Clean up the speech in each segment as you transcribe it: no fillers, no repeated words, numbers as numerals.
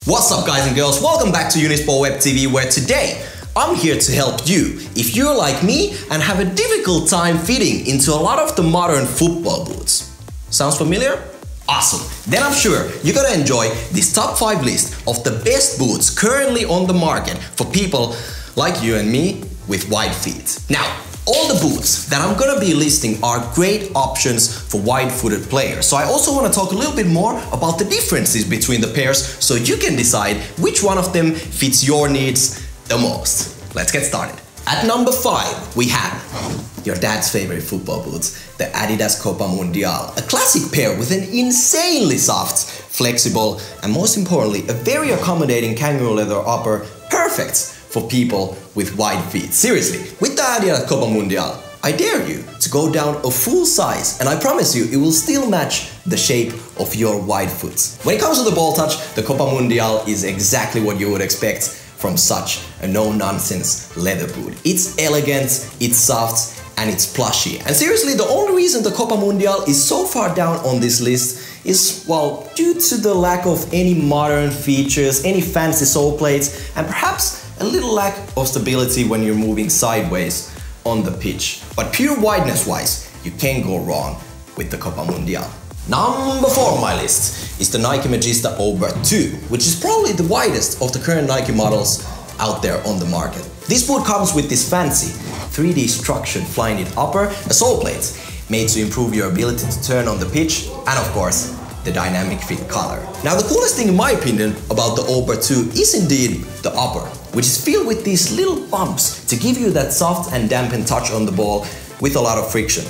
What's up guys and girls, welcome back to Unisport Web TV, where today I'm here to help you if you're like me and have a difficult time fitting into a lot of the modern football boots. Sounds familiar? Awesome! Then I'm sure you're gonna enjoy this top 5 list of the best boots currently on the market for people like you and me with wide feet. Now, all the boots that I'm gonna be listing are great options for wide-footed players. So I also want to talk a little bit more about the differences between the pairs so you can decide which one of them fits your needs the most. Let's get started. At number 5, we have your dad's favorite football boots, the Adidas Copa Mundial. A classic pair with an insanely soft, flexible, and most importantly, a very accommodating kangaroo leather upper, perfect for people with wide feet. Seriously, with the Adidas Copa Mundial, I dare you to go down a full size and I promise you it will still match the shape of your wide foot. When it comes to the ball touch, the Copa Mundial is exactly what you would expect from such a no-nonsense leather boot. It's elegant, it's soft, and it's plushy. And seriously, the only reason the Copa Mundial is so far down on this list is, well, due to the lack of any modern features, any fancy sole plates, and perhaps a little lack of stability when you're moving sideways on the pitch. But pure wideness-wise, you can't go wrong with the Copa Mundial. Number 4 on my list is the Nike Magista Over 2, which is probably the widest of the current Nike models out there on the market. This boot comes with this fancy 3D structured fly-knit upper, a sole plate made to improve your ability to turn on the pitch, and of course, the dynamic fit color. Now the coolest thing in my opinion about the Over 2 is indeed the upper, which is filled with these little bumps to give you that soft and dampened touch on the ball with a lot of friction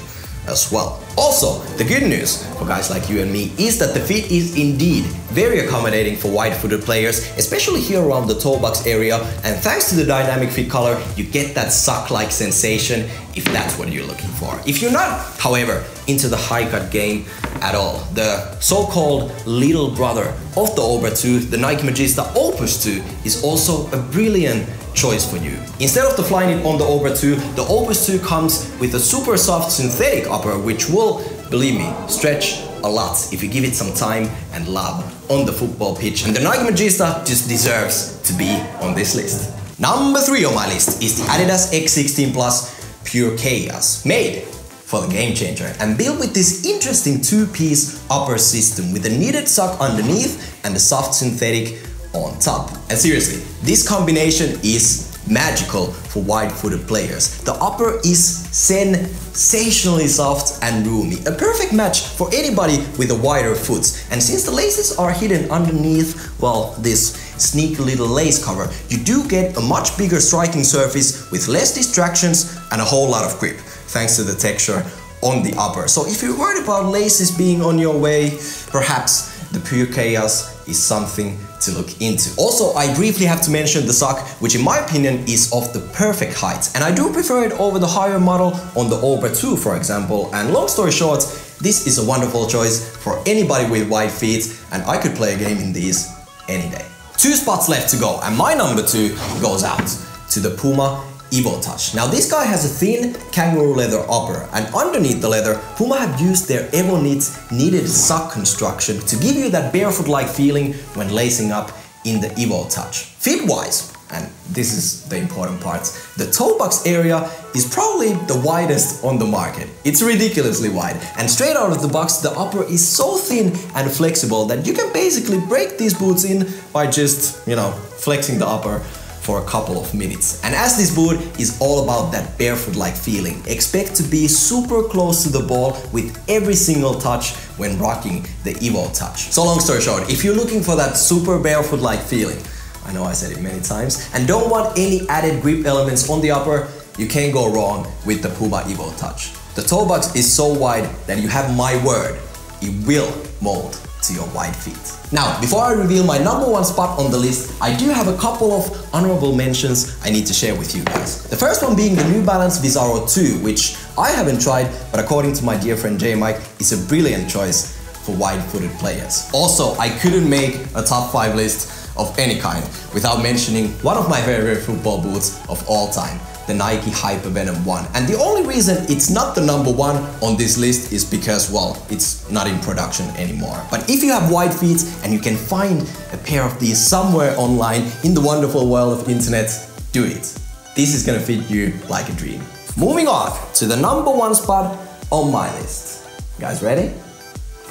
as well. Also, the good news for guys like you and me is that the fit is indeed very accommodating for wide-footed players, especially here around the toe box area, and thanks to the dynamic fit color, you get that suck-like sensation if that's what you're looking for. If you're not, however, into the high-cut game at all, the so-called little brother of the Over 2, the Nike Magista Opus 2, is also a brilliant choice for you. Instead of the fly-knit on the Over 2, the Opus 2 comes with a super soft synthetic upper which will, believe me, stretch a lot if you give it some time and love on the football pitch. And the Nike Magista just deserves to be on this list. Number 3 on my list is the Adidas X16 Plus Pure Chaos, made for the game changer and built with this interesting 2-piece upper system with a knitted sock underneath and a soft synthetic on top. And seriously, this combination is magical for wide-footed players. The upper is sensationally soft and roomy, a perfect match for anybody with a wider foot. And since the laces are hidden underneath, well, this sneaky little lace cover, you do get a much bigger striking surface with less distractions and a whole lot of grip, thanks to the texture on the upper. So if you're worried about laces being on your way, perhaps the Pure Chaos is something to look into. Also, I briefly have to mention the sock, which in my opinion is of the perfect height, and I do prefer it over the higher model on the Over 2, for example. And long story short, this is a wonderful choice for anybody with wide feet, and I could play a game in these any day. 2 spots left to go, and my number 2 goes out to the PUMA Evo Touch. Now this guy has a thin kangaroo leather upper, and underneath the leather, PUMA have used their Evo Knits knitted sock construction to give you that barefoot-like feeling when lacing up in the Evo Touch. Fit-wise, and this is the important part, the toe box area is probably the widest on the market. It's ridiculously wide, and straight out of the box, the upper is so thin and flexible that you can basically break these boots in by just, flexing the upper for a couple of minutes. And as this boot is all about that barefoot-like feeling, expect to be super close to the ball with every single touch when rocking the Evo Touch. So long story short, if you're looking for that super barefoot-like feeling, I know I said it many times, and don't want any added grip elements on the upper, you can't go wrong with the PUMA Evo Touch. The toe box is so wide that you have my word, it will mold to your wide feet. Now, before I reveal my number 1 spot on the list, I do have a couple of honorable mentions I need to share with you guys. The first one being the New Balance Visaro 2, which I haven't tried, but according to my dear friend J Mike, is a brilliant choice for wide-footed players. Also, I couldn't make a top 5 list of any kind without mentioning one of my favorite football boots of all time, the Nike Hypervenom 1. And the only reason it's not the number one on this list is because, well, it's not in production anymore. But if you have wide feet and you can find a pair of these somewhere online in the wonderful world of internet, do it. This is gonna fit you like a dream. Moving on to the number one spot on my list. You guys ready?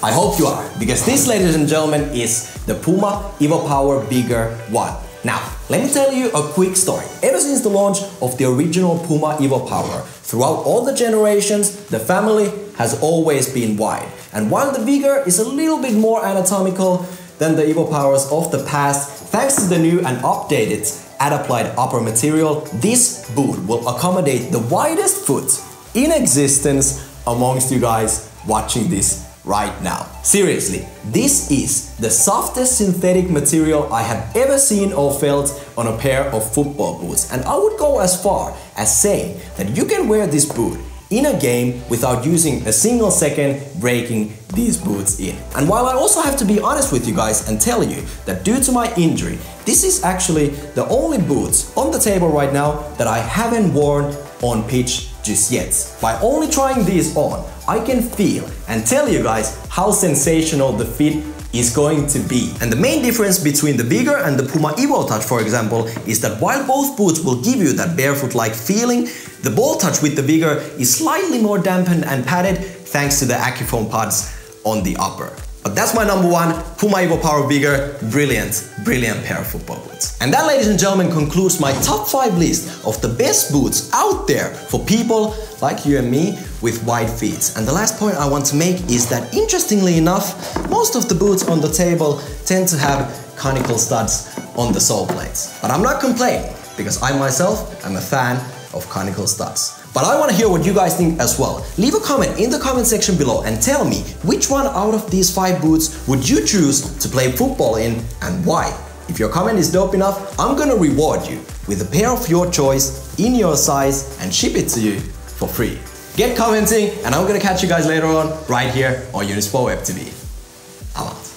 I hope you are, because this, ladies and gentlemen, is the PUMA Evo Power Bigger 1. Now, let me tell you a quick story. Ever since the launch of the original PUMA Evo Power, throughout all the generations, the family has always been wide. And while the Vigor is a little bit more anatomical than the Evo Powers of the past, thanks to the new and updated Adapplied upper material, this boot will accommodate the widest foot in existence amongst you guys watching this right now. Seriously, this is the softest synthetic material I have ever seen or felt on a pair of football boots, and I would go as far as saying that you can wear this boot in a game without using a single second breaking these boots in. And while I also have to be honest with you guys and tell you that due to my injury, this is actually the only boots on the table right now that I haven't worn on pitch just yet. By only trying these on, I can feel and tell you guys how sensational the fit is going to be. And the main difference between the Vigor and the PUMA Evo Touch, for example, is that while both boots will give you that barefoot-like feeling, the ball touch with the Vigor is slightly more dampened and padded thanks to the Accufoam pads on the upper. But that's my number one, PUMA Evo Power Vigor, brilliant pair of football boots. And that, ladies and gentlemen, concludes my top 5 list of the best boots out there for people like you and me with wide feet. And the last point I want to make is that, interestingly enough, most of the boots on the table tend to have conical studs on the sole plates. But I'm not complaining, because I myself am a fan of conical studs. But I want to hear what you guys think as well. Leave a comment in the comment section below and tell me which one out of these 5 boots would you choose to play football in and why. If your comment is dope enough, I'm gonna reward you with a pair of your choice in your size and ship it to you for free. Get commenting, and I'm gonna catch you guys later on right here on Unisport Web TV. I'm out.